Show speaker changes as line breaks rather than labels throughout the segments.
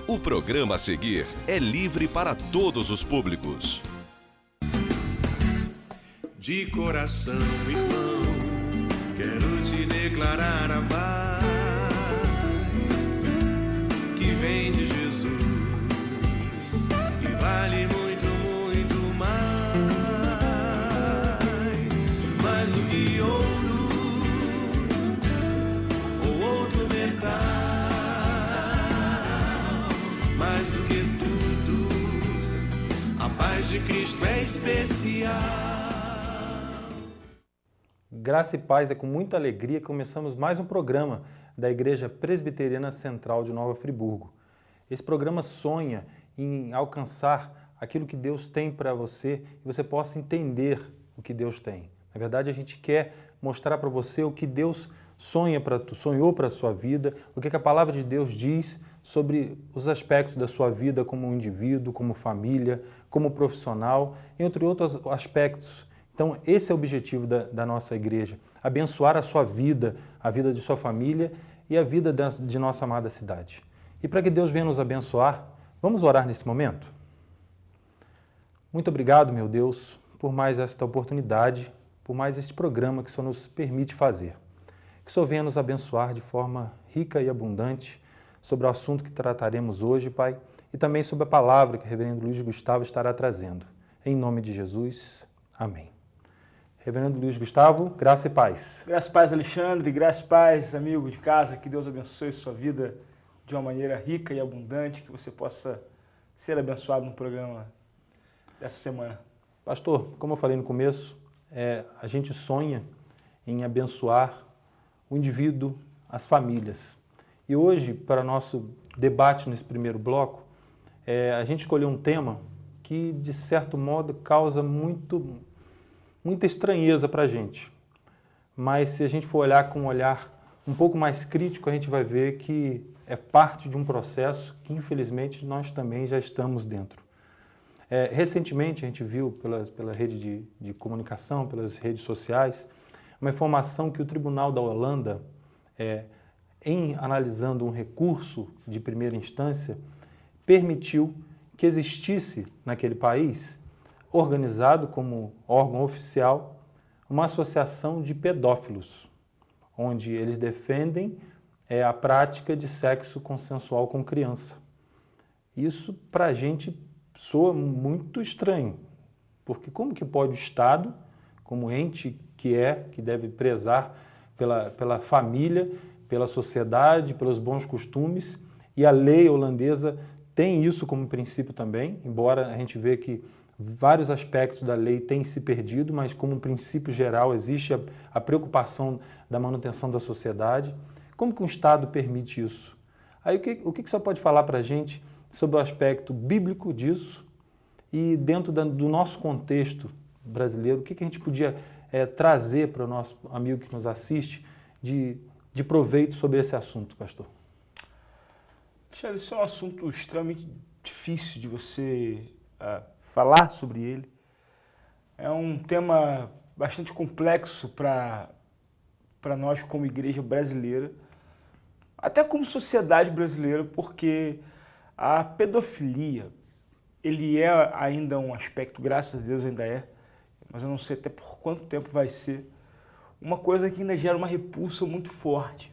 O programa a seguir é livre para todos os públicos.
De coração, irmão, quero te declarar a paz que vem de Jesus e vale muito, muito mais do que ouro ou outro metal, mais do que tudo, a paz de Cristo é especial.
Graça e paz, é com muita alegria que começamos mais um programa da Igreja Presbiteriana Central de Nova Friburgo. Esse programa sonha em alcançar aquilo que Deus tem para você e você possa entender o que Deus tem. Na verdade, a gente quer mostrar para você o que Deus sonhou para a sua vida, o que a palavra de Deus diz sobre os aspectos da sua vida como indivíduo, como família, como profissional, entre outros aspectos. Então, esse é o objetivo da nossa igreja, abençoar a sua vida, a vida de sua família e a vida de nossa amada cidade. E para que Deus venha nos abençoar, vamos orar nesse momento? Muito obrigado, meu Deus, por mais esta oportunidade, por mais este programa que o Senhor nos permite fazer. Que o Senhor venha nos abençoar de forma rica e abundante sobre o assunto que trataremos hoje, Pai, e também sobre a palavra que o reverendo Luiz Gustavo estará trazendo. Em nome de Jesus, amém. Reverendo Luiz Gustavo, graça e paz.
Graça e paz, Alexandre, graça e paz, amigo de casa, que Deus abençoe sua vida de uma maneira rica e abundante, que você possa ser abençoado no programa dessa semana.
Pastor, como eu falei no começo, a gente sonha em abençoar o indivíduo, as famílias. E hoje, para nosso debate nesse primeiro bloco, a gente escolheu um tema que, de certo modo, causa muita estranheza para a gente. Mas se a gente for olhar com um olhar um pouco mais crítico, a gente vai ver que é parte de um processo que, infelizmente, nós também já estamos dentro. Recentemente, a gente viu pela rede de comunicação, pelas redes sociais, uma informação que o Tribunal da Holanda, em analisando um recurso de primeira instância, permitiu que existisse naquele país, organizado como órgão oficial, uma associação de pedófilos, onde eles defendem a prática de sexo consensual com criança. Isso, para a gente, soa muito estranho, porque como que pode o Estado, como ente que deve prezar pela família, pela sociedade, pelos bons costumes, e a lei holandesa tem isso como princípio também, embora a gente vê que vários aspectos da lei têm se perdido, mas como princípio geral existe a preocupação da manutenção da sociedade. Como que um Estado permite isso? Aí o que você pode falar para a gente sobre o aspecto bíblico disso e dentro do nosso contexto brasileiro, o que a gente podia trazer para o nosso amigo que nos assiste de proveito sobre esse assunto, pastor?
Esse é um assunto extremamente difícil de você falar sobre ele. É um tema bastante complexo para nós como igreja brasileira, até como sociedade brasileira, porque a pedofilia, ele é ainda um aspecto, graças a Deus ainda é, mas eu não sei até por quanto tempo vai ser, uma coisa que ainda gera uma repulsa muito forte.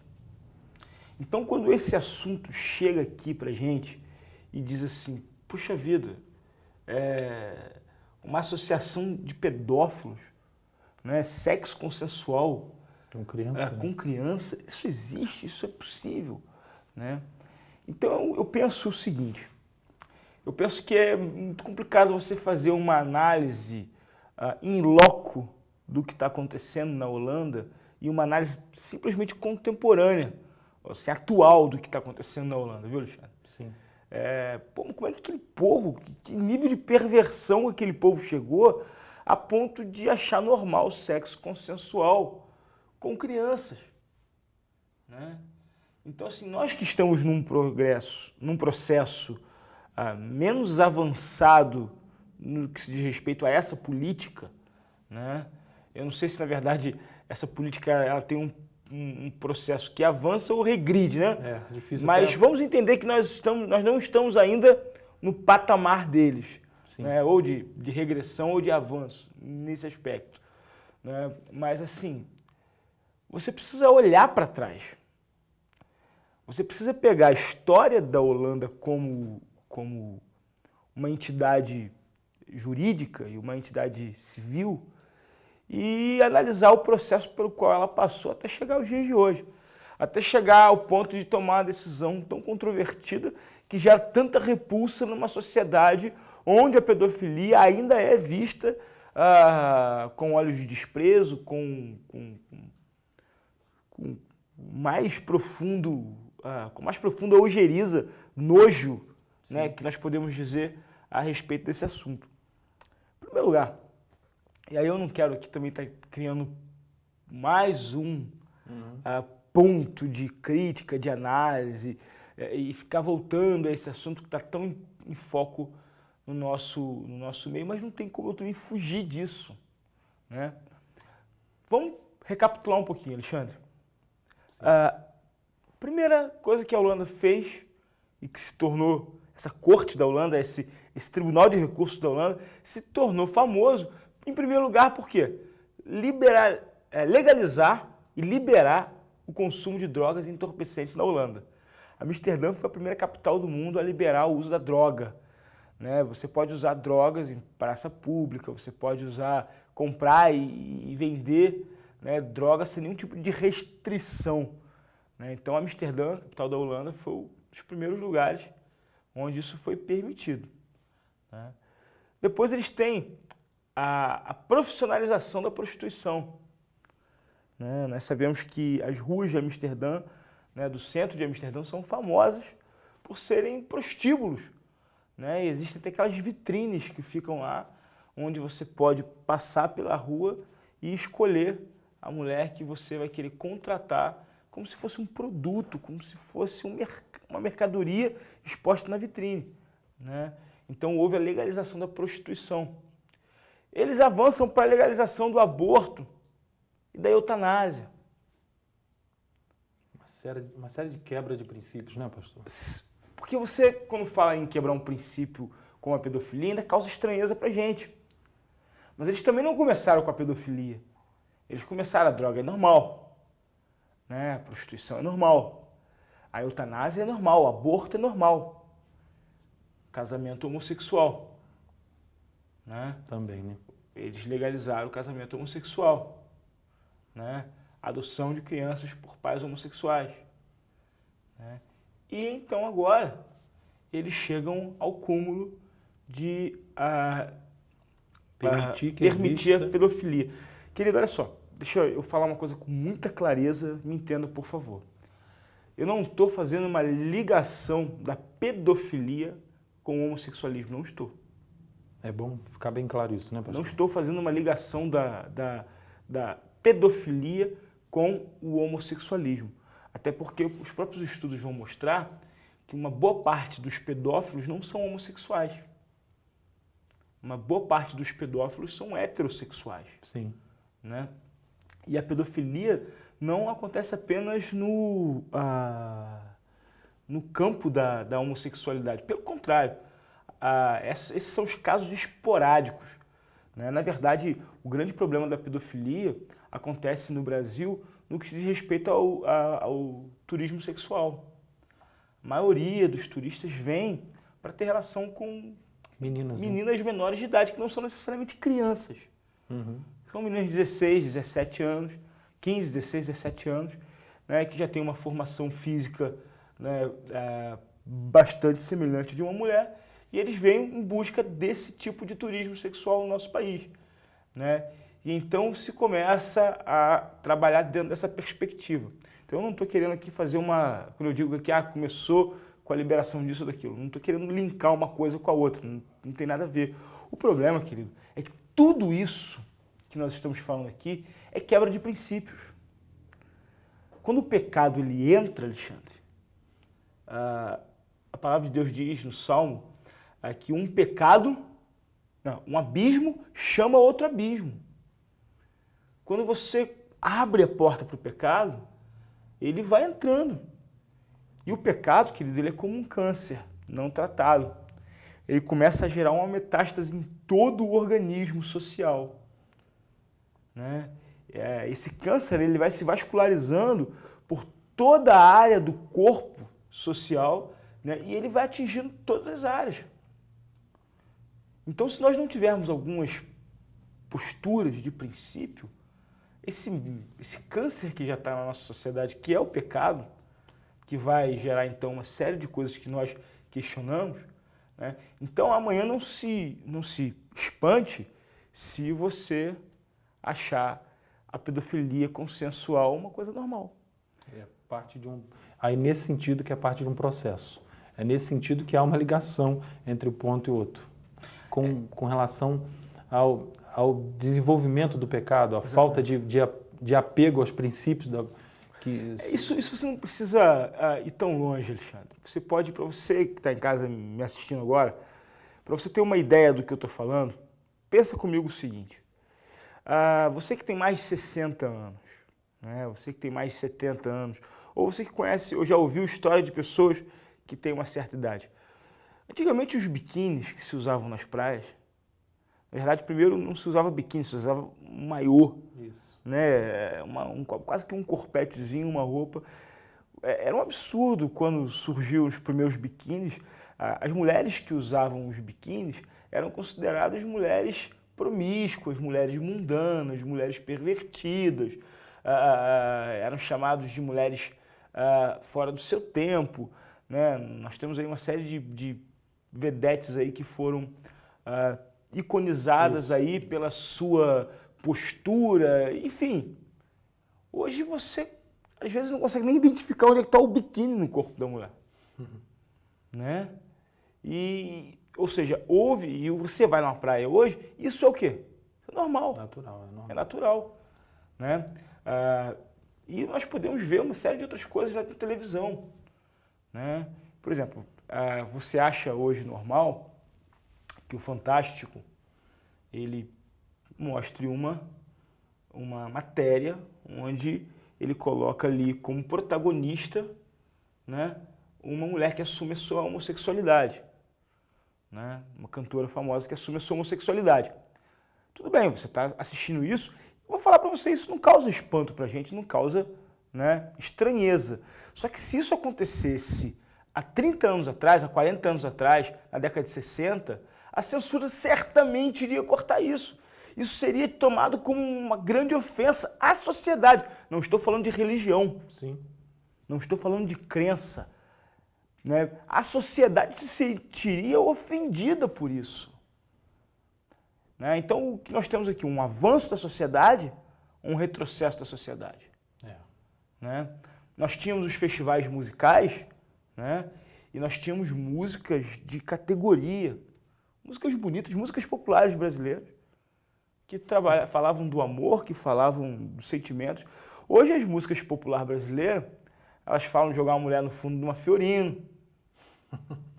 Então, quando esse assunto chega aqui pra gente e diz assim, puxa vida, uma associação de pedófilos, né, sexo consensual com criança, isso existe, isso é possível, né? Então eu penso o seguinte, eu penso que é muito complicado você fazer uma análise in loco do que está acontecendo na Holanda e uma análise simplesmente contemporânea, assim, atual do que está acontecendo na Holanda, viu, Alexandre?
Sim.
Como é que aquele povo, que nível de perversão aquele povo chegou a ponto de achar normal o sexo consensual com crianças, né? Então, assim, nós que estamos num processo menos avançado no que se diz respeito a essa política, né? Eu não sei se, na verdade, essa política ela tem um processo que avança ou regride, né?
É difícil.
Mas
até...
vamos entender que nós não estamos ainda no patamar deles, né? Ou de regressão ou de avanço nesse aspecto, né? Mas assim, você precisa olhar para trás. Você precisa pegar a história da Holanda como uma entidade jurídica e uma entidade civil e analisar o processo pelo qual ela passou até chegar aos dias de hoje. Até chegar ao ponto de tomar uma decisão tão controvertida que gera tanta repulsa numa sociedade onde a pedofilia ainda é vista com olhos de desprezo, com mais profunda ojeriza, nojo, né, que nós podemos dizer a respeito desse assunto. Em primeiro lugar, e aí eu não quero aqui também estar criando mais um ponto de crítica, de análise, e ficar voltando a esse assunto que está tão em foco no nosso meio, mas não tem como eu também fugir disso, né? Vamos recapitular um pouquinho, Alexandre. Primeira coisa que a Holanda fez e que se tornou, essa corte da Holanda, esse tribunal de recursos da Holanda, se tornou famoso, em primeiro lugar, por quê? Legalizar e liberar o consumo de drogas e entorpecentes na Holanda. Amsterdã foi a primeira capital do mundo a liberar o uso da droga, né? Você pode usar drogas em praça pública, você pode comprar e vender, né, drogas sem nenhum tipo de restrição, né? Então, Amsterdã, capital da Holanda, foi um dos primeiros lugares onde isso foi permitido, né? Depois eles têm a profissionalização da prostituição, né? Nós sabemos que as ruas de Amsterdã, né, do centro de Amsterdã, são famosas por serem prostíbulos, né? E existem até aquelas vitrines que ficam lá, onde você pode passar pela rua e escolher a mulher que você vai querer contratar, como se fosse um produto, como se fosse uma mercadoria exposta na vitrine, né? Então houve a legalização da prostituição. Eles avançam para a legalização do aborto e da eutanásia.
Uma série de quebra de princípios, né, pastor?
Porque você, quando fala em quebrar um princípio como a pedofilia, ainda causa estranheza pra gente. Mas eles também não começaram com a pedofilia. Eles começaram a droga, é normal, né? A prostituição é normal. A eutanásia é normal, o aborto é normal. Casamento homossexual, né?
Também, né?
Eles legalizaram o casamento homossexual, né? Adoção de crianças por pais homossexuais, né? E então agora eles chegam ao cúmulo de permitir a pedofilia. Querido, olha só, deixa eu falar uma coisa com muita clareza, me entenda, por favor. Eu não estou fazendo uma ligação da pedofilia com o homossexualismo, não estou.
É bom ficar bem claro isso, né, pastor?
Não estou fazendo uma ligação da pedofilia com o homossexualismo. Até porque os próprios estudos vão mostrar que uma boa parte dos pedófilos não são homossexuais. Uma boa parte dos pedófilos são heterossexuais.
Sim.
Né? E a pedofilia não acontece apenas no campo da homossexualidade. Pelo contrário, esses são os casos esporádicos, né? Na verdade, o grande problema da pedofilia acontece no Brasil no que diz respeito ao turismo sexual. A maioria dos turistas vem para ter relação com meninas menores de idade, que não são necessariamente crianças.
Uhum.
São meninas de 16, 17 anos, 15, 16, 17 anos, né, que já têm uma formação física, né, bastante semelhante de uma mulher, e eles vêm em busca desse tipo de turismo sexual no nosso país, né? E então se começa a trabalhar dentro dessa perspectiva. Então eu não estou querendo aqui fazer quando eu digo que começou com a liberação disso ou daquilo, não estou querendo linkar uma coisa com a outra, não tem nada a ver. O problema, querido, é que tudo isso que nós estamos falando aqui é quebra de princípios. Quando o pecado ele entra, Alexandre, a palavra de Deus diz no Salmo que um abismo chama outro abismo. Quando você abre a porta para o pecado, ele vai entrando. E o pecado, querido, ele é como um câncer não tratado. Ele começa a gerar uma metástase em todo o organismo social, né? Esse câncer ele vai se vascularizando por toda a área do corpo social, né? E ele vai atingindo todas as áreas. Então, se nós não tivermos algumas posturas de princípio, esse câncer que já está na nossa sociedade, que é o pecado, que vai gerar, então, uma série de coisas que nós questionamos, né? Então, amanhã não se espante se você achar a pedofilia consensual uma coisa normal.
É parte de aí, nesse sentido, que é parte de um processo. É nesse sentido que há uma ligação entre um ponto e outro. Com relação ao desenvolvimento do pecado, a falta de apego aos princípios
Isso você não precisa ir tão longe, Alexandre. Você pode, para você que está em casa me assistindo agora, para você ter uma ideia do que eu estou falando, pensa comigo o seguinte. Você que tem mais de 60 anos, né? Você que tem mais de 70 anos, ou você que conhece ou já ouviu história de pessoas que têm uma certa idade. Antigamente os biquínis que se usavam nas praias, na verdade primeiro não se usava biquíni, se usava um maiô. Isso. Né? Quase que um corpetezinho, uma roupa. Era um absurdo quando surgiu os primeiros biquínis. As mulheres que usavam os biquínis eram consideradas mulheres promíscuas, mulheres mundanas, mulheres pervertidas, eram chamados de mulheres fora do seu tempo, né? Nós temos aí uma série de vedetes aí que foram iconizadas aí pela sua postura, enfim. Hoje você, às vezes, não consegue nem identificar onde é que está o biquíni no corpo da mulher. Né? Ou seja, e você vai numa praia hoje, isso é o quê? Isso é normal.
Natural, é normal.
É natural. Né? E nós podemos ver uma série de outras coisas na televisão. Né? Por exemplo, você acha hoje normal que o Fantástico ele mostre uma matéria onde ele coloca ali como protagonista, né, uma mulher que assume a sua homossexualidade, né, uma cantora famosa que assume a sua homossexualidade. Tudo bem, você está assistindo isso, eu vou falar para você, isso não causa espanto para a gente, não causa, né, estranheza. Só que se isso acontecesse há 30 anos atrás, há 40 anos atrás, na década de 60, a censura certamente iria cortar isso. Isso seria tomado como uma grande ofensa à sociedade. Não estou falando de religião.
Sim.
Não estou falando de crença. Né? A sociedade se sentiria ofendida por isso. Né? Então, o que nós temos aqui? Um avanço da sociedade, um retrocesso da sociedade. Né? Nós tínhamos os festivais musicais, né? E nós tínhamos músicas de categoria, músicas bonitas, músicas populares brasileiras, que falavam do amor, que falavam dos sentimentos. Hoje as músicas populares brasileiras, elas falam de jogar uma mulher no fundo de uma Fiorino,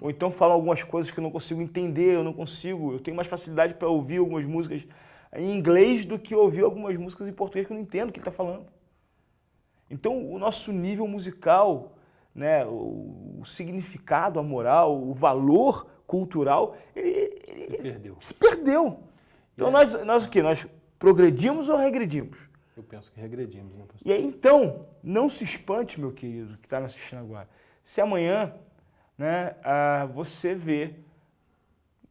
ou então falam algumas coisas que eu não consigo entender, eu tenho mais facilidade para ouvir algumas músicas em inglês do que ouvir algumas músicas em português que eu não entendo o que ele está falando. Então o nosso nível musical, né, o significado, a moral, o valor cultural, ele se perdeu. Então nós o quê? Nós progredimos ou regredimos?
Eu penso que regredimos, né, pastor?
E aí, então, não se espante, meu querido, que está me assistindo agora, se amanhã, né, você vê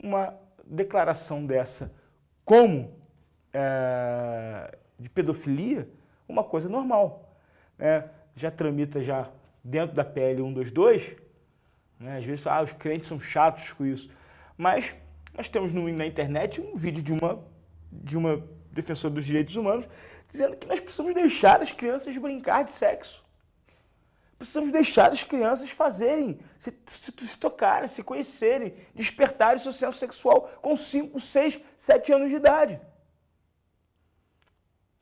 uma declaração dessa como de pedofilia, uma coisa normal. Né? Já tramita já dentro da PL 122, né? Às vezes os crentes são chatos com isso, mas nós temos na internet um vídeo de uma defensora dos direitos humanos dizendo que nós precisamos deixar as crianças brincar de sexo. Precisamos deixar as crianças fazerem, se tocarem, se conhecerem, despertarem seu senso sexual com 5, 6, 7 anos de idade.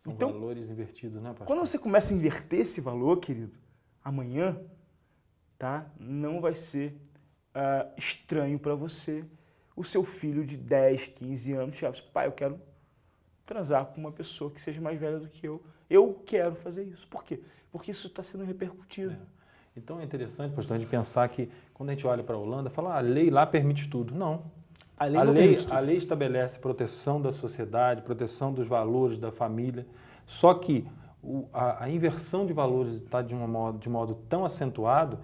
São
então,
valores invertidos, né, pastor?
Quando você começa a inverter esse valor, querido, amanhã, tá, não vai ser estranho para você o seu filho de 10, 15 anos chegar e dizer, pai, eu quero transar com uma pessoa que seja mais velha do que eu. Eu quero fazer isso. Por quê? porque isso está sendo repercutido.
Então é interessante, pastor, a gente pensar que quando a gente olha para a Holanda, fala, a lei lá permite tudo. Não.
A lei não permite tudo.
A lei estabelece proteção da sociedade, proteção dos valores da família, só que a inversão de valores está de modo tão acentuado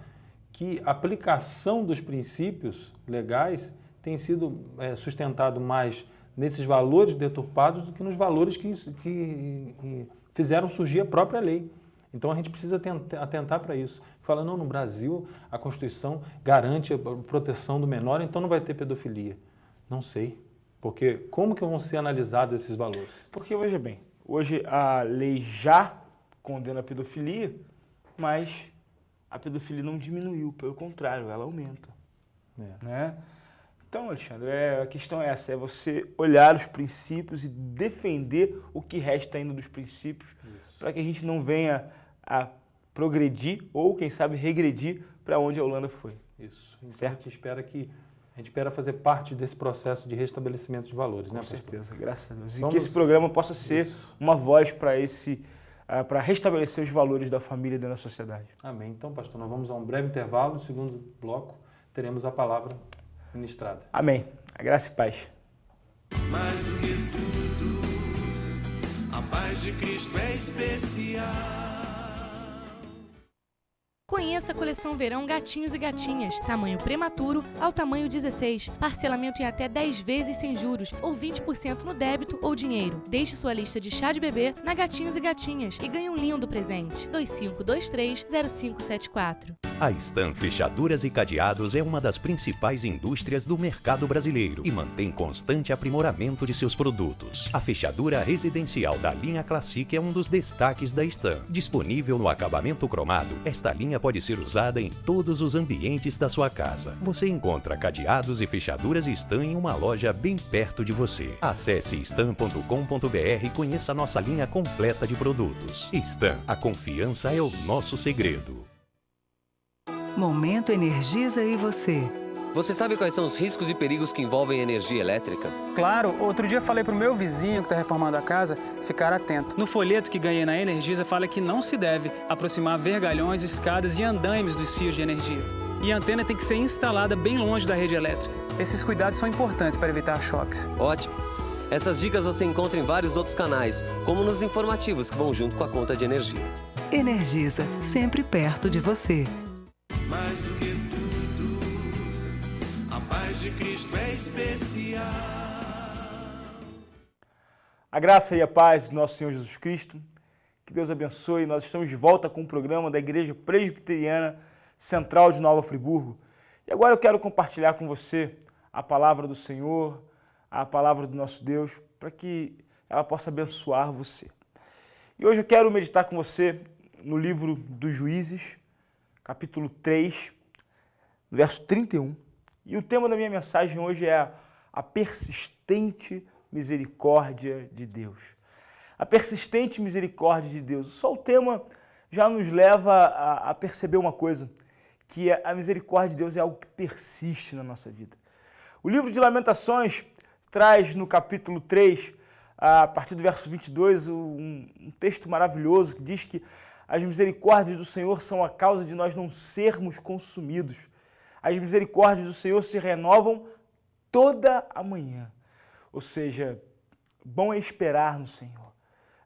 que a aplicação dos princípios legais tem sido sustentado mais nesses valores deturpados do que nos valores que fizeram surgir a própria lei. Então a gente precisa atentar para isso. Fala, não, no Brasil a Constituição garante a proteção do menor, então não vai ter pedofilia. Não sei, porque como que vão ser analisados esses valores?
Porque, veja bem, hoje a lei já condena a pedofilia, mas a pedofilia não diminuiu, pelo contrário, ela aumenta. Né? Então, Alexandre, a questão é essa, é você olhar os princípios e defender o que resta ainda dos princípios, para que a gente não venha a progredir ou, quem sabe, regredir para onde a Holanda foi.
Isso. Então,
certo?
A gente espera fazer parte desse processo de restabelecimento de valores, né,
Com certeza, graças a Deus. E
Vamos...
que esse programa possa ser uma voz para restabelecer os valores da família dentro da sociedade.
Amém. Então, pastor, nós vamos a um breve intervalo. No segundo bloco, teremos a palavra ministrada.
Amém. A graça e paz.
Mais do que tudo, a paz de Cristo é especial.
Conheça a coleção Verão Gatinhos e Gatinhas, tamanho prematuro ao tamanho 16, parcelamento em até 10 vezes sem juros ou 20% no débito ou dinheiro. Deixe sua lista de chá de bebê na Gatinhos e Gatinhas e ganhe um lindo presente. 2523-0574.
A Stan Fechaduras e Cadeados é uma das principais indústrias do mercado brasileiro e mantém constante aprimoramento de seus produtos. A fechadura residencial da linha Classic é um dos destaques da Stan. Disponível no acabamento cromado, esta linha pode ser usada em todos os ambientes da sua casa. Você encontra cadeados e fechaduras Stan em uma loja bem perto de você. Acesse stan.com.br e conheça a nossa linha completa de produtos. Stan, a confiança é o nosso segredo.
Momento Energisa e você.
Você sabe quais são os riscos e perigos que envolvem energia elétrica?
Claro, outro dia falei pro meu vizinho que está reformando a casa ficar atento. No folheto que ganhei na Energisa fala que não se deve aproximar vergalhões, escadas e andaimes dos fios de energia. E a antena tem que ser instalada bem longe da rede elétrica. Esses cuidados são importantes para evitar choques.
Ótimo! Essas dicas você encontra em vários outros canais, como nos informativos que vão junto com a conta de energia.
Energisa, sempre perto de você.
Mais do que tudo, a paz de Cristo é especial.
A graça e a paz do nosso Senhor Jesus Cristo, que Deus abençoe. Nós estamos de volta com o programa da Igreja Presbiteriana Central de Nova Friburgo. E agora eu quero compartilhar com você a palavra do Senhor, a palavra do nosso Deus, para que ela possa abençoar você. E hoje eu quero meditar com você no livro dos Juízes, capítulo 3, verso 31. E o tema da minha mensagem hoje é a persistente misericórdia de Deus. A persistente misericórdia de Deus. Só o tema já nos leva a perceber uma coisa, que a misericórdia de Deus é algo que persiste na nossa vida. O livro de Lamentações traz no capítulo 3, a partir do verso 22, um texto maravilhoso que diz que as misericórdias do Senhor são a causa de nós não sermos consumidos. As misericórdias do Senhor se renovam toda a manhã. Ou seja, bom é esperar no Senhor.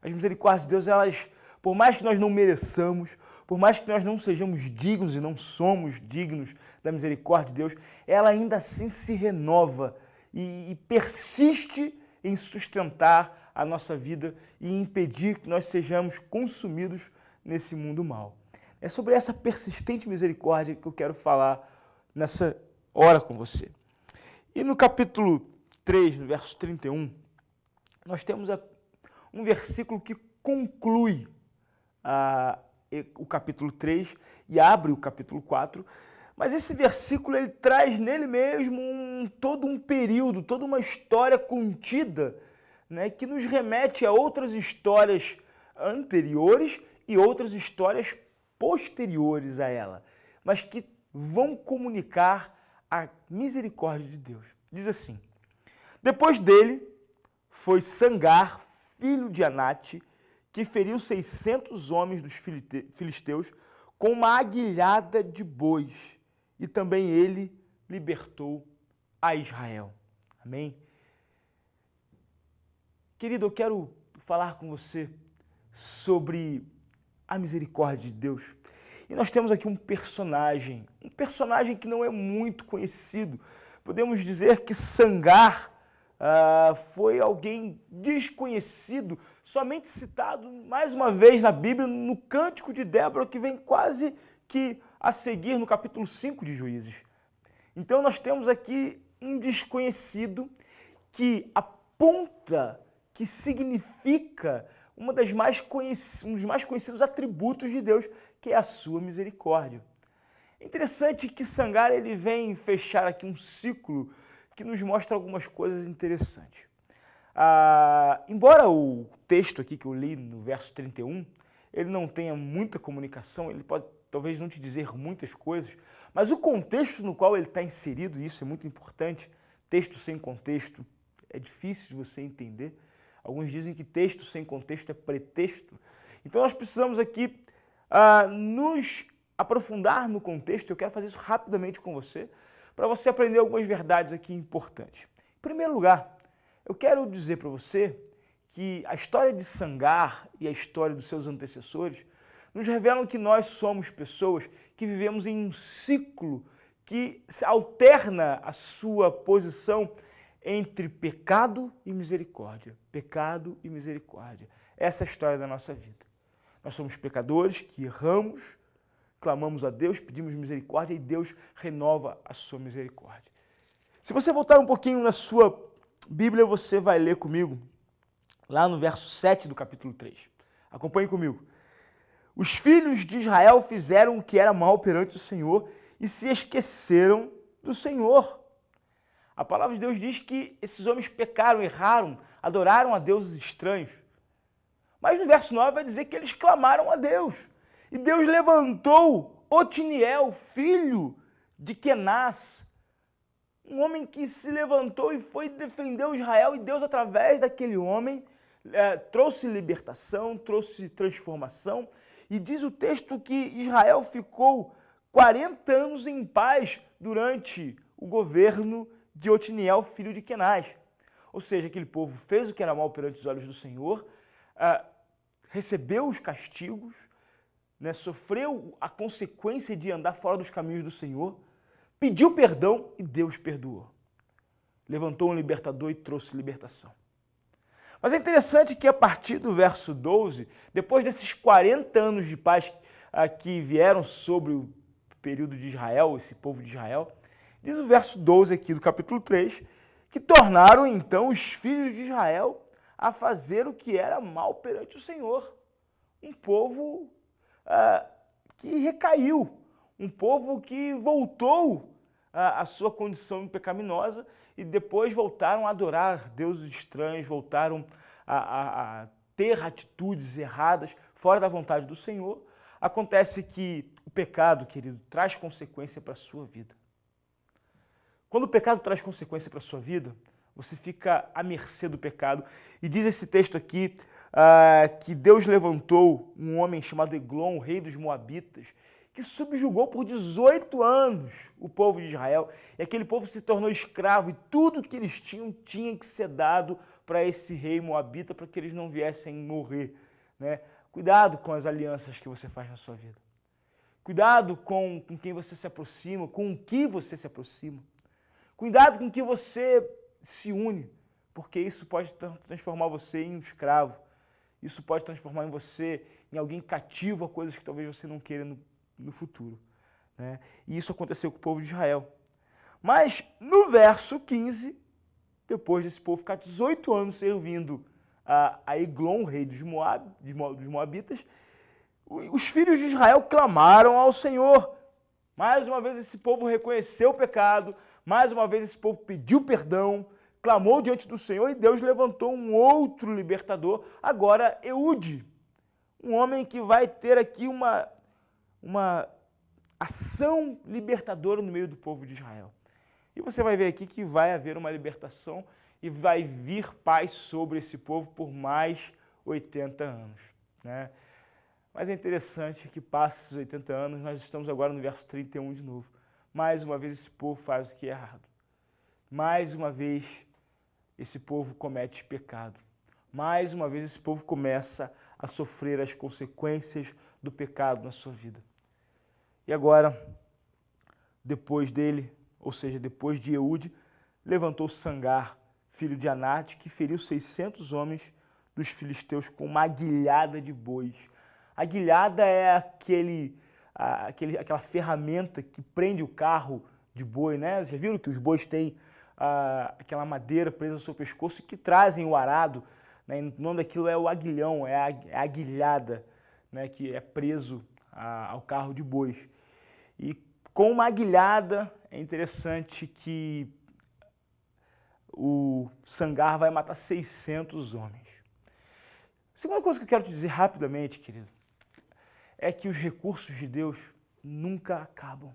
As misericórdias de Deus, elas, por mais que nós não mereçamos, por mais que nós não sejamos dignos e não somos dignos da misericórdia de Deus, ela ainda assim se renova e persiste em sustentar a nossa vida e impedir que nós sejamos consumidos nesse mundo mal. É sobre essa persistente misericórdia que eu quero falar nessa hora com você. E no capítulo 3, no verso 31, nós temos um versículo que conclui o capítulo 3 e abre o capítulo 4, mas esse versículo ele traz nele mesmo todo um período, toda uma história contida, né, que nos remete a outras histórias anteriores e outras histórias posteriores a ela, mas que vão comunicar a misericórdia de Deus. Diz assim: depois dele foi Sangar, filho de Anate, que feriu 600 homens dos filisteus com uma aguilhada de bois, e também ele libertou a Israel. Amém? Querido, eu quero falar com você sobre a misericórdia de Deus. E nós temos aqui um personagem que não é muito conhecido. Podemos dizer que Sangar foi alguém desconhecido, somente citado mais uma vez na Bíblia, no Cântico de Débora, que vem quase que a seguir no capítulo 5 de Juízes. Então nós temos aqui um desconhecido que aponta, que significa um dos mais conhecidos atributos de Deus, que é a sua misericórdia. É interessante que Sangar ele vem fechar aqui um ciclo que nos mostra algumas coisas interessantes. Embora o texto aqui que eu li no verso 31, ele não tenha muita comunicação, ele pode talvez não te dizer muitas coisas, mas o contexto no qual ele está inserido, isso é muito importante. Texto sem contexto é difícil de você entender. Alguns dizem que texto sem contexto é pretexto. Então nós precisamos aqui nos aprofundar no contexto. Eu quero fazer isso rapidamente com você, para você aprender algumas verdades aqui importantes. Em primeiro lugar, eu quero dizer para você que a história de Sangar e a história dos seus antecessores nos revelam que nós somos pessoas que vivemos em um ciclo que alterna a sua posição entre pecado e misericórdia. Pecado e misericórdia. Essa é a história da nossa vida. Nós somos pecadores que erramos, clamamos a Deus, pedimos misericórdia e Deus renova a sua misericórdia. Se você voltar um pouquinho na sua Bíblia, você vai ler comigo, lá no verso 7 do capítulo 3. Acompanhe comigo. Os filhos de Israel fizeram o que era mal perante o Senhor e se esqueceram do Senhor. A palavra de Deus diz que esses homens pecaram, erraram, adoraram a deuses estranhos. Mas no verso 9 vai dizer que eles clamaram a Deus. E Deus levantou Otiniel, filho de Kenaz, um homem que se levantou e foi defender Israel, e Deus, através daquele homem, trouxe libertação, trouxe transformação, e diz o texto que Israel ficou 40 anos em paz durante o governo de Otiniel, filho de Kenaz. Ou seja, aquele povo fez o que era mal perante os olhos do Senhor, recebeu os castigos, sofreu a consequência de andar fora dos caminhos do Senhor, pediu perdão e Deus perdoou. Levantou um libertador e trouxe libertação. Mas é interessante que a partir do verso 12, depois desses 40 anos de paz que vieram sobre o período de Israel, esse povo de Israel, diz o verso 12 aqui do capítulo 3, que tornaram então os filhos de Israel a fazer o que era mal perante o Senhor. Um povo que recaiu, um povo que voltou à sua condição pecaminosa e depois voltaram a adorar deuses estranhos, voltaram a ter atitudes erradas fora da vontade do Senhor. Acontece que o pecado, querido, traz consequência para a sua vida. Quando o pecado traz consequência para a sua vida, você fica à mercê do pecado. E diz esse texto aqui que Deus levantou um homem chamado Eglon, o rei dos Moabitas, que subjugou por 18 anos o povo de Israel. E aquele povo se tornou escravo e tudo que eles tinham tinha que ser dado para esse rei moabita para que eles não viessem morrer. Cuidado com as alianças que você faz na sua vida. Cuidado com quem você se aproxima, com o que você se aproxima. Cuidado com o que você se une, porque isso pode transformar você em um escravo. Isso pode transformar você em alguém cativo a coisas que talvez você não queira no futuro. E isso aconteceu com o povo de Israel. Mas no verso 15, depois desse povo ficar 18 anos servindo a Eglon, rei dos Moabitas, os filhos de Israel clamaram ao Senhor. Mais uma vez esse povo reconheceu o pecado, mais uma vez esse povo pediu perdão, clamou diante do Senhor e Deus levantou um outro libertador, agora Eude, um homem que vai ter aqui uma ação libertadora no meio do povo de Israel. E você vai ver aqui que vai haver uma libertação e vai vir paz sobre esse povo por mais 80 anos. né? Mas é interessante que passa esses 80 anos, nós estamos agora no verso 31 de novo. Mais uma vez esse povo faz o que é errado. Mais uma vez esse povo comete pecado. Mais uma vez esse povo começa a sofrer as consequências do pecado na sua vida. E agora, depois dele, ou seja, depois de Eude, levantou Sangar, filho de Anate, que feriu 600 homens dos filisteus com uma aguilhada de bois. A aguilhada é aquela ferramenta que prende o carro de boi, né? Já viram que os bois têm aquela madeira presa ao seu pescoço e que trazem o arado, né? O nome daquilo é o aguilhão, é a aguilhada, né? Que é preso ao carro de bois. E com uma aguilhada, é interessante que o Sangar vai matar 600 homens. A segunda coisa que eu quero te dizer rapidamente, querido, é que os recursos de Deus nunca acabam.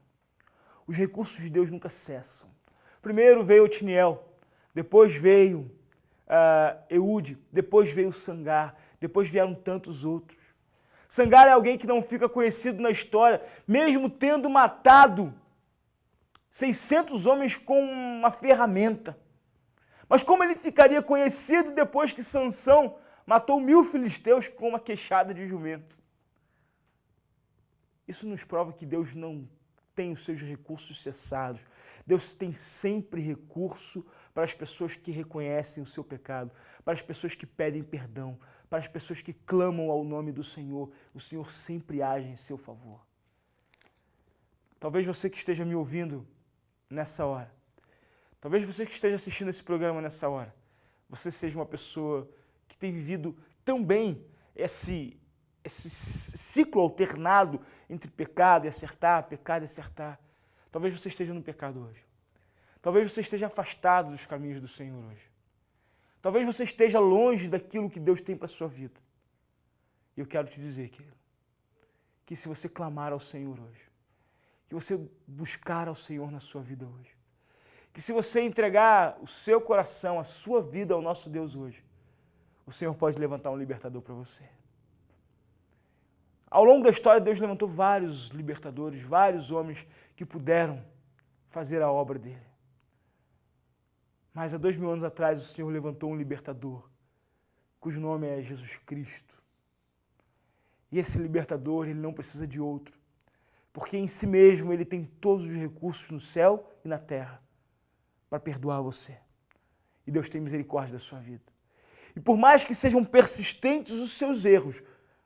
Os recursos de Deus nunca cessam. Primeiro veio Otiniel, depois veio Eude, depois veio Sangar, depois vieram tantos outros. Sangar é alguém que não fica conhecido na história, mesmo tendo matado 600 homens com uma ferramenta. Mas como ele ficaria conhecido depois que Sansão matou 1000 filisteus com uma queixada de jumento? Isso nos prova que Deus não tem os seus recursos cessados. Deus tem sempre recurso para as pessoas que reconhecem o seu pecado, para as pessoas que pedem perdão, para as pessoas que clamam ao nome do Senhor. O Senhor sempre age em seu favor. Talvez você que esteja me ouvindo nessa hora, talvez você que esteja assistindo esse programa nessa hora, você seja uma pessoa que tem vivido tão bem esse ciclo alternado entre pecado e acertar, pecado e acertar. Talvez você esteja no pecado hoje. Talvez você esteja afastado dos caminhos do Senhor hoje. Talvez você esteja longe daquilo que Deus tem para a sua vida. E eu quero te dizer, querido, que se você clamar ao Senhor hoje, que você buscar ao Senhor na sua vida hoje, que se você entregar o seu coração, a sua vida ao nosso Deus hoje, o Senhor pode levantar um libertador para você. Ao longo da história, Deus levantou vários libertadores, vários homens que puderam fazer a obra dele. Mas há 2000 anos atrás, o Senhor levantou um libertador, cujo nome é Jesus Cristo. E esse libertador, ele não precisa de outro, porque em si mesmo ele tem todos os recursos no céu e na terra para perdoar você. E Deus tem misericórdia da sua vida. E por mais que sejam persistentes os seus erros,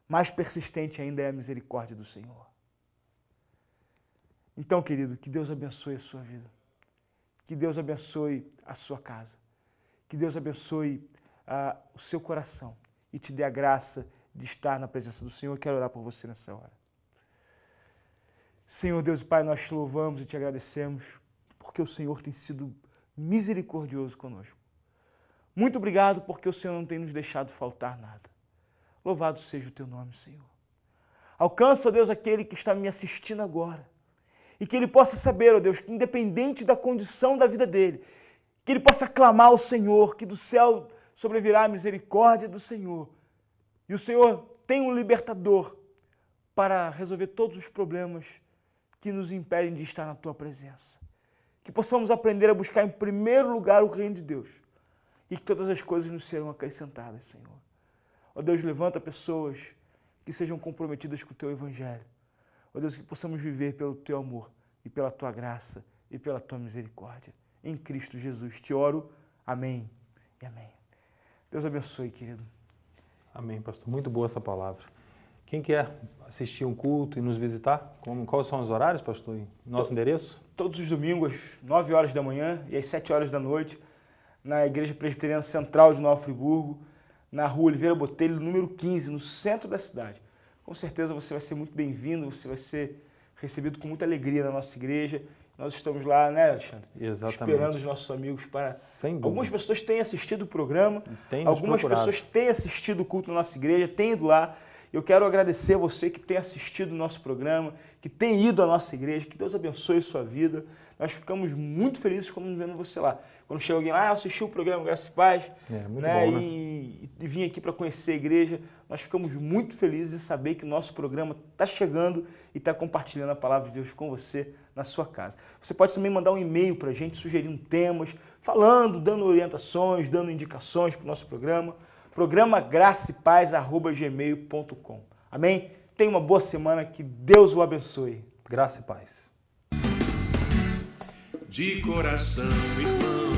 mais persistente ainda é a misericórdia do Senhor. Então, querido, que Deus abençoe a sua vida. Que Deus abençoe a sua casa. Que Deus abençoe o seu coração e te dê a graça de estar na presença do Senhor. Eu quero orar por você nessa hora. Senhor Deus e Pai, nós te louvamos e te agradecemos porque o Senhor tem sido misericordioso conosco. Muito obrigado porque o Senhor não tem nos deixado faltar nada. Louvado seja o teu nome, Senhor. Alcança, ó Deus, aquele que está me assistindo agora. E que ele possa saber, ó Deus, que independente da condição da vida dele, que ele possa clamar ao Senhor, que do céu sobrevirá a misericórdia do Senhor. E o Senhor tem um libertador para resolver todos os problemas que nos impedem de estar na tua presença. Que possamos aprender a buscar em primeiro lugar o reino de Deus. E que todas as coisas nos serão acrescentadas, Senhor. Ó Deus, levanta pessoas que sejam comprometidas com o teu evangelho. Ó Deus, que possamos viver pelo teu amor e pela tua graça e pela tua misericórdia. Em Cristo Jesus te oro. Amém e amém. Deus abençoe, querido.
Amém, pastor. Muito boa essa palavra. Quem quer assistir um culto e nos visitar, quais são os horários, pastor? E nosso endereço?
Todos os domingos, às 9 horas da manhã e às 7 horas da noite, na Igreja Presbiteriana Central de Nova Friburgo, na Rua Oliveira Botelho, número 15, no centro da cidade. Com certeza você vai ser muito bem-vindo, você vai ser recebido com muita alegria na nossa igreja. Nós estamos lá, né, Alexandre?
Exatamente.
Esperando os nossos amigos para...
Sem dúvida.
Algumas pessoas têm assistido o programa,
Tem
algumas
procurado.
pessoas têm assistido o culto na nossa igreja, têm ido lá, Eu quero agradecer a você que tem assistido o nosso programa, que tem ido à nossa igreja, que Deus abençoe a sua vida. Nós ficamos muito felizes quando vendo você lá. Quando chega alguém lá, eu assisti o programa Graça e Paz,
Muito
né,
bom, né?
e vim aqui para conhecer a igreja. Nós ficamos muito felizes em saber que o nosso programa está chegando e está compartilhando a palavra de Deus com você na sua casa. Você pode também mandar um e-mail para a gente, sugerindo temas, falando, dando orientações, dando indicações para o nosso programa. Programa graçaepaz@gmail.com. Amém? Tenha uma boa semana, que Deus o abençoe.
Graça e paz.
De coração, irmão,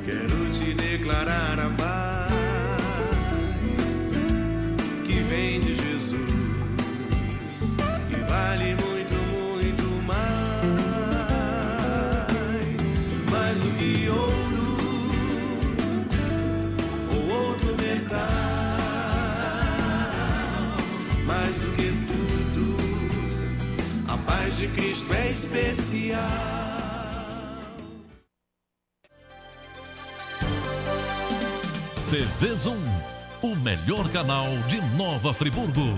quero te declarar a paz que vem de Jesus e vale muito, muito mais do que ouro ou outro metal, mais do que tudo, a paz de Cristo é especial.
TV Zoom, o melhor canal de Nova Friburgo.